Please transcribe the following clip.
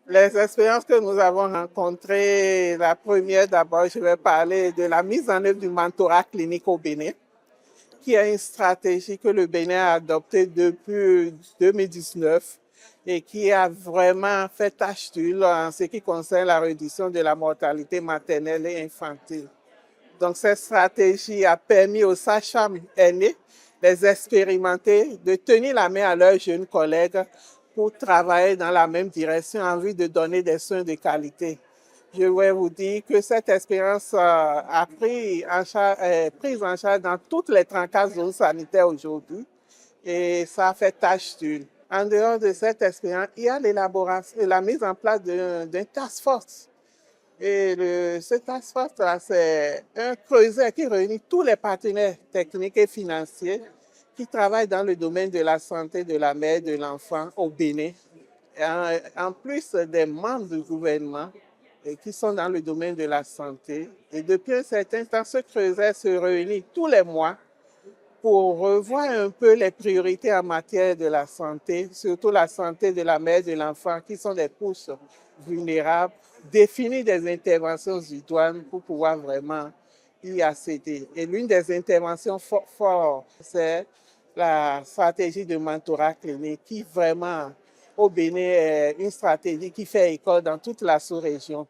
Les expériences que nous avons rencontrées, la première d'abord, je vais parler de la mise en œuvre du mentorat clinique au Bénin, qui est une stratégie que le Bénin a adoptée depuis 2019 et qui a vraiment fait tache d'huile en ce qui concerne la réduction de la mortalité maternelle et infantile. Donc, cette stratégie a permis aux sages-femmes aînées, les expérimenter, de tenir la main à leurs jeunes collègues pour travailler dans la même direction en vue de donner des soins de qualité. Je vais vous dire que cette expérience a prise en charge dans toutes les 34 zones sanitaires aujourd'hui et ça a fait tâche d'huile. En dehors de cette expérience, il y a l'élaboration et la mise en place d'un task force et ce task force-là, c'est un creuset qui réunit tous les partenaires techniques et financiers qui travaillent dans le domaine de la santé de la mère et de l'enfant au Bénin. En plus des membres du gouvernement qui sont dans le domaine de la santé. Et depuis un certain temps, ce creuset se réunit tous les mois pour revoir un peu les priorités en matière de la santé, surtout la santé de la mère et de l'enfant, qui sont des couches vulnérables, définir des interventions idoines pour pouvoir vraiment y accéder. Et l'une des interventions fortes, c'est la stratégie de mentorat clinique qui vraiment, au Bénin, est une stratégie qui fait école dans toute la sous-région.